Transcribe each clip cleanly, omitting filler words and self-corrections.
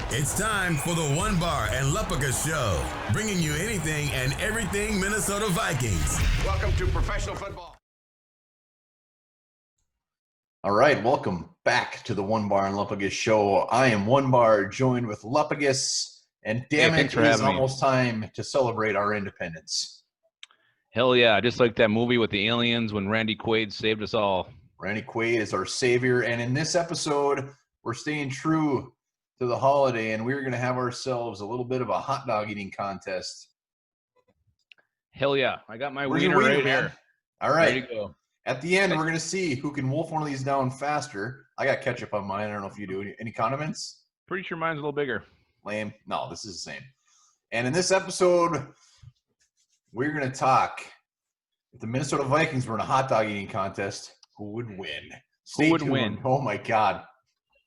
It's time for the One Bar and Lupaga Show, bringing you anything and everything Minnesota Vikings. Welcome to professional football. All right, welcome back to the One Bar and Lupagus Show. I am One Bar, joined with Lupagus, and damn it, it is almost time to celebrate our independence. Hell yeah, just like that movie with the aliens when Randy Quaid saved us all. Randy Quaid is our savior, and in this episode, we're staying true to the holiday, and we're going to have ourselves a little bit of a hot dog eating contest. Hell yeah, I got my Where's wiener your right man? here. All right. Ready to go. At the end, we're going to see who can wolf one of these down faster. I got ketchup on mine. I don't know if you do. Any condiments? Pretty sure mine's a little bigger. Lame. No, this is the same. And in this episode, we're going to talk. If the Minnesota Vikings were in a hot dog eating contest, who would win? Who would win? Oh, my God.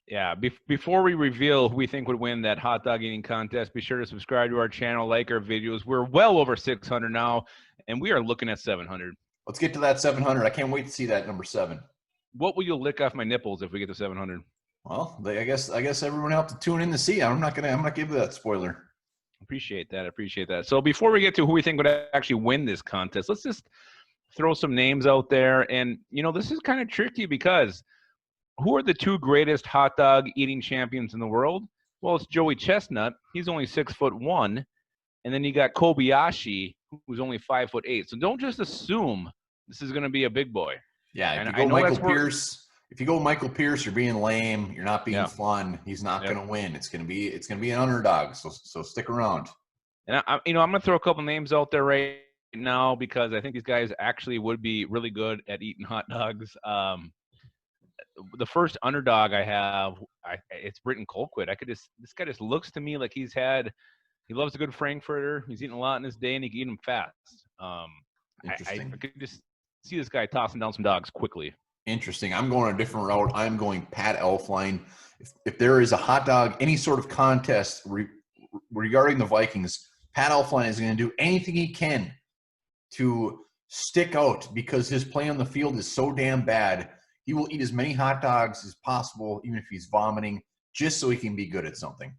Yeah, before we reveal who we think would win that hot dog eating contest, be sure to subscribe to our channel, like our videos. We're well over 600 now, and we are looking at 700. Let's get to that 700. I can't wait to see that number 7. What will you lick off my nipples if we get to 700? Well, I guess everyone will have to tune in to see. I'm not give you that spoiler. Appreciate that. So before we get to who we think would actually win this contest, let's just throw some names out there. And, this is kind of tricky because who are the two greatest hot dog eating champions in the world? Well, it's Joey Chestnut. He's only 6'1", and then you got Kobayashi, who's only 5'8". So don't just assume this is going to be a big boy. Yeah, if you go Michael Pierce, you're being lame. You're not being fun. He's not going to win. It's going to be an underdog. So stick around. And I'm going to throw a couple names out there right now because I think these guys actually would be really good at eating hot dogs. The first underdog I have, it's Britton Colquitt. This guy just looks to me like he loves a good Frankfurter. He's eating a lot in his day, and he can eat them fast. I could just see this guy tossing down some dogs quickly. Interesting. I'm going a different route. I'm going Pat Elflein. If there is a hot dog, any sort of contest regarding the Vikings, Pat Elflein is going to do anything he can to stick out because his play on the field is so damn bad. He will eat as many hot dogs as possible, even if he's vomiting, just so he can be good at something.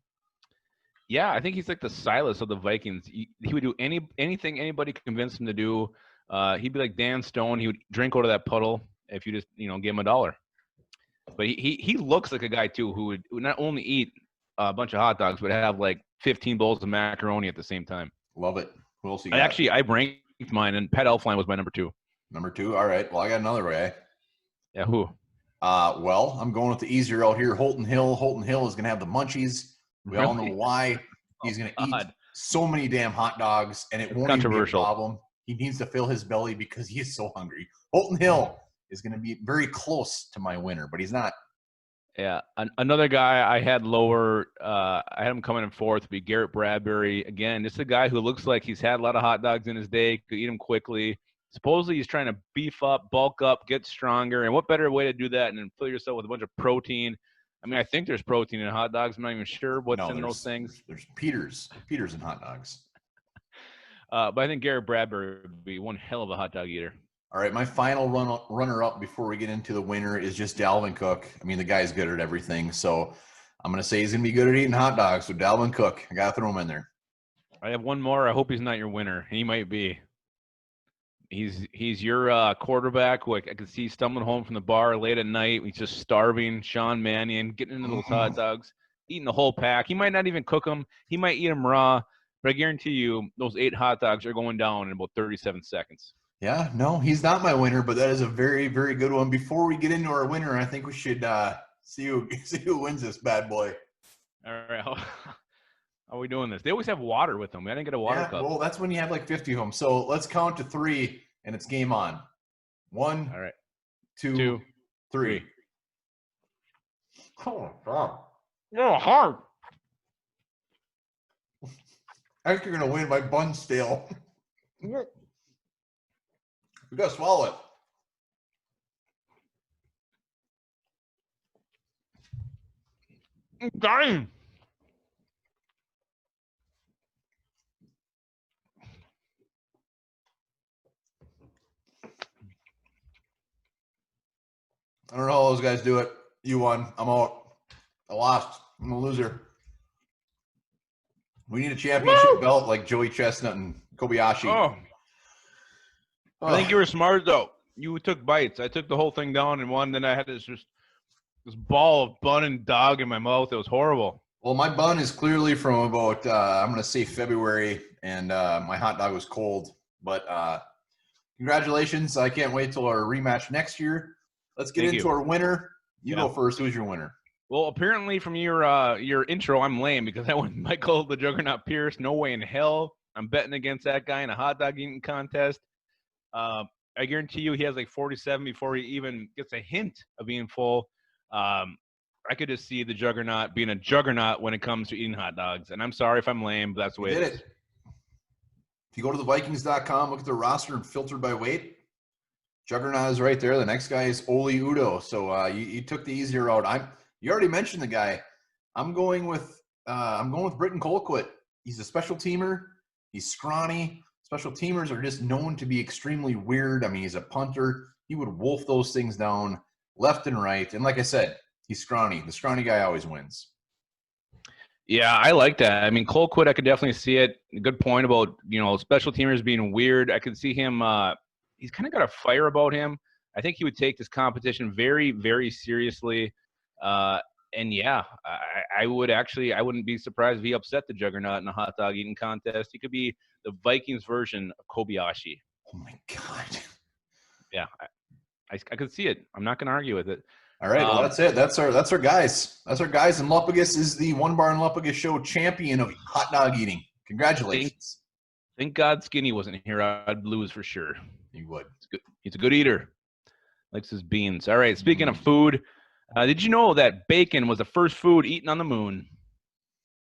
Yeah, I think he's like the Silas of the Vikings. He would do anything anybody convinced him to do. He'd be like Dan Stone. He would drink out of that puddle if you just, give him $1. But he looks like a guy, too, who would not only eat a bunch of hot dogs, but have like 15 bowls of macaroni at the same time. Love it. Who else you got? I ranked mine, and Pat Elflein was my number 2. Number 2? All right. Well, I got another guy. Yeah, who? Well, I'm going with the easier out here, Holton Hill. Holton Hill is going to have the munchies. We all know why. He's going to eat so many damn hot dogs, and it won't even be a problem. He needs to fill his belly because he is so hungry. Holton Hill is going to be very close to my winner, but he's not. Yeah, another guy I had lower, I had him coming in fourth, would be Garrett Bradbury. Again, just a guy who looks like he's had a lot of hot dogs in his day, could eat them quickly. Supposedly he's trying to beef up, bulk up, get stronger. And what better way to do that than fill yourself with a bunch of protein? I mean, I think there's protein in hot dogs. I'm not even sure what's in those things. There's Peters in hot dogs. But I think Garrett Bradbury would be one hell of a hot dog eater. All right, my final runner-up before we get into the winner is just Dalvin Cook. I mean, the guy's good at everything. So I'm going to say he's going to be good at eating hot dogs. So Dalvin Cook, I got to throw him in there. I have one more. I hope he's not your winner. He might be. He's your quarterback who I could see stumbling home from the bar late at night. He's just starving. Sean Mannion getting into those hot dogs, eating the whole pack. He might not even cook them. He might eat them raw. But I guarantee you those 8 hot dogs are going down in about 37 seconds. Yeah, no, he's not my winner, but that is a very, very good one. Before we get into our winner, I think we should see who wins this bad boy. All right. How are we doing this? They always have water with them. I didn't get a water cup. Well, that's when you have like 50 of them. So let's count to 3, and it's game on. 1, all right, 2, 3. Oh, God. Oh, hard. I think you're going to win. My bun's stale. We got to swallow it. I'm dying. I don't know how those guys do it. You won. I'm out. I lost. I'm a loser. We need a championship belt like Joey Chestnut and Kobayashi. Oh, I think you were smart though. You took bites. I took the whole thing down in one. Then I had this ball of bun and dog in my mouth. It was horrible. Well, my bun is clearly from about I'm going to say February, and my hot dog was cold. But congratulations! I can't wait till our rematch next year. Let's get into our winner. You go first. Who's your winner? Well, apparently from your intro, I'm lame because I went Michael the Juggernaut Pierce. No way in hell I'm betting against that guy in a hot dog eating contest. I guarantee you he has like 47 before he even gets a hint of being full. I could just see the Juggernaut being a juggernaut when it comes to eating hot dogs. And I'm sorry if I'm lame, but that's the way it is. If you go to the Vikings.com, look at the roster and filter by weight, Juggernaut is right there. The next guy is Oli Udo. So you took the easier route. You already mentioned the guy. I'm going with Britton Colquitt. He's a special teamer. He's scrawny. Special teamers are just known to be extremely weird. I mean, he's a punter. He would wolf those things down left and right. And like I said, he's scrawny. The scrawny guy always wins. Yeah, I like that. I mean, Colquitt, I could definitely see it. Good point about, special teamers being weird. I could see him he's kind of got a fire about him. I think he would take this competition very, very seriously. And yeah, I wouldn't be surprised if he upset the Juggernaut in a hot dog eating contest. He could be the Vikings version of Kobayashi. Oh my God. Yeah, I could see it. I'm not going to argue with it. All right, well, that's it. That's our guys. That's our guys. And Lupagus is the One Bar and Lupagus Show champion of hot dog eating. Congratulations. Thank God Skinny wasn't here. I'd lose for sure. He would. He's a good eater. Likes his beans. All right, speaking of food, did you know that bacon was the first food eaten on the moon?